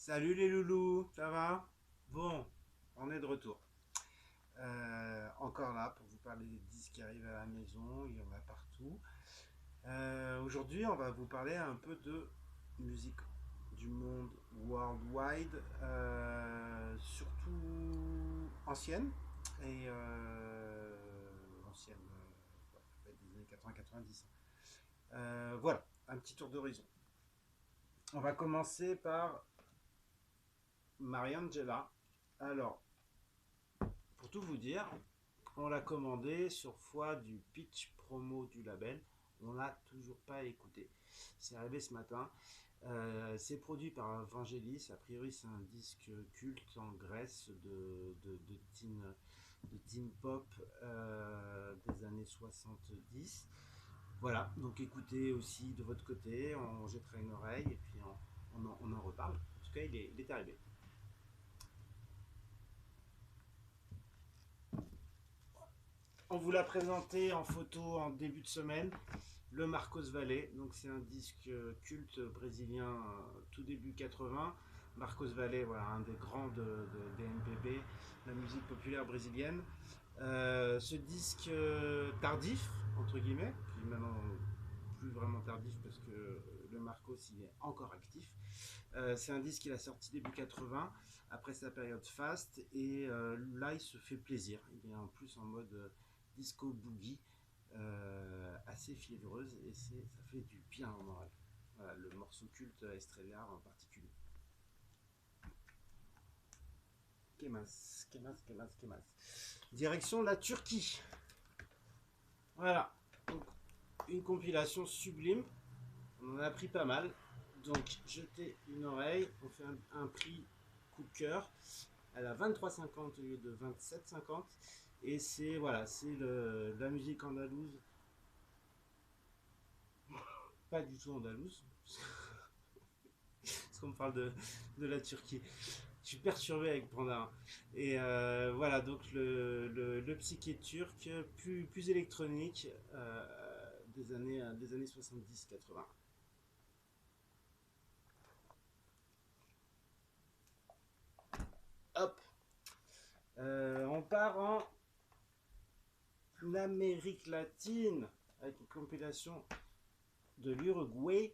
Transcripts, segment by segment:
Salut les loulous, ça va? Bon, on est de retour. Encore là pour vous parler des disques qui arrivent à la maison, il y en a partout. Aujourd'hui, on va vous parler un peu de musique du monde worldwide, surtout ancienne et ancienne, ouais, ça va être des années 80-90. Voilà, un petit tour d'horizon. On va commencer par Mariangela. Alors, pour tout vous dire, on l'a commandé sur foi du pitch promo du label. On l'a toujours pas écouté. C'est arrivé ce matin. C'est produit par Vangelis. A priori, c'est un disque culte en Grèce de teen pop des années 70. Voilà, donc écoutez aussi de votre côté. On jettera une oreille et puis on en reparle. En tout cas, il est arrivé. On vous l'a présenté en photo en début de semaine, le Marcos Valle. Donc c'est un disque culte brésilien tout début 80. Marcos Valle, voilà, un des grands des MPB, la musique populaire brésilienne. Ce disque tardif, entre guillemets, puis maintenant plus vraiment tardif parce que le Marcos il est encore actif. C'est un disque qu'il a sorti début 80 après sa période fast et là il se fait plaisir. Il est en plus en mode disco boogie assez fiévreuse et ça fait du bien en moral. Voilà, le morceau culte Estrella en particulier. Kemas. Direction la Turquie. Voilà. Donc, une compilation sublime. On en a pris pas mal. Donc, jetez une oreille. On fait un prix coup de cœur. Elle a 23,50 au lieu de 27,50. Et c'est voilà, c'est la musique andalouse. Pas du tout andalouse. Parce qu'on me parle de la Turquie. Je suis perturbé avec Panda. Et voilà, donc le psyché turc, plus électronique, des années 70-80. Hop, on part en Amérique latine avec une compilation de l'Uruguay.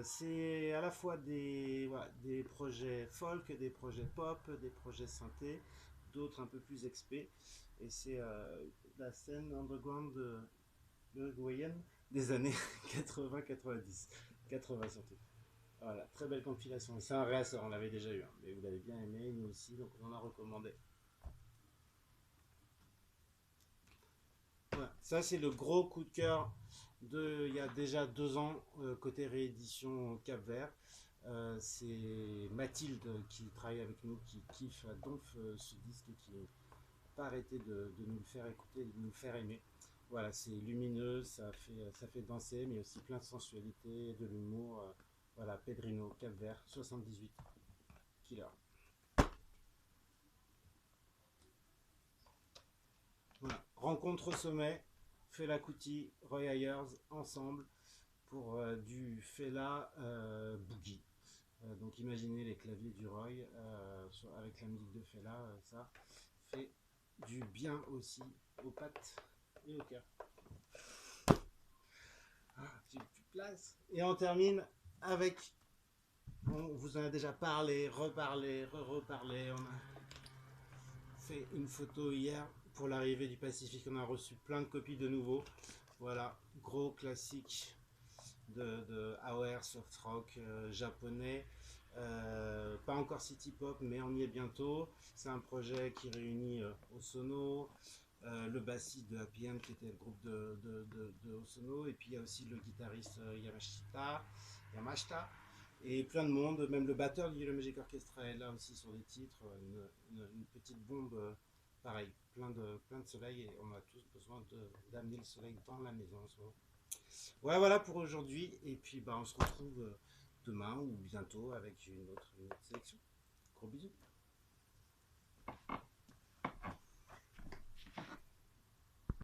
C'est à la fois voilà, des projets folk, des projets pop, des projets synthé, d'autres un peu plus expé. Et c'est la scène underground uruguayenne des années 80-90. 80 surtout. Voilà, très belle compilation. C'est un réassort, on l'avait déjà eu, hein, mais vous l'avez bien aimé, nous aussi, donc on en a recommandé. Voilà. Ça, c'est le gros coup de cœur il y a déjà 2 ans, côté réédition Cap Vert. C'est Mathilde qui travaille avec nous, qui kiffe à donf ce disque et qui n'a pas arrêté de nous le faire écouter, de nous le faire aimer. Voilà, c'est lumineux, ça fait danser, mais aussi plein de sensualité, de l'humour. Voilà, Pedrino, Cap Vert, 78 killer. Voilà. Rencontre au sommet, Fela Kuti, Roy Ayers, ensemble pour du Fela Boogie. Donc imaginez les claviers du Roy avec la musique de Fela, ça fait du bien aussi aux pattes et au cœur. Ah, tu places. Et on termine avec, on vous en a déjà parlé, reparlé, reparlé. On a fait une photo hier pour l'arrivée du Pacifique. On a reçu plein de copies de nouveau. Voilà, gros classique de AOR soft rock japonais. Pas encore city pop, mais on y est bientôt. C'est un projet qui réunit Osono, le bassiste de Happy End qui était le groupe de Osono, et puis il y a aussi le guitariste Yamashita, et plein de monde, même le batteur du Yellow Magic Orchestra est là aussi sur des titres, une petite bombe, pareil, plein de soleil, et on a tous besoin d'amener le soleil dans la maison en ce moment. Ouais, voilà pour aujourd'hui. Et puis, bah, on se retrouve demain ou bientôt avec une autre sélection. Gros bisous.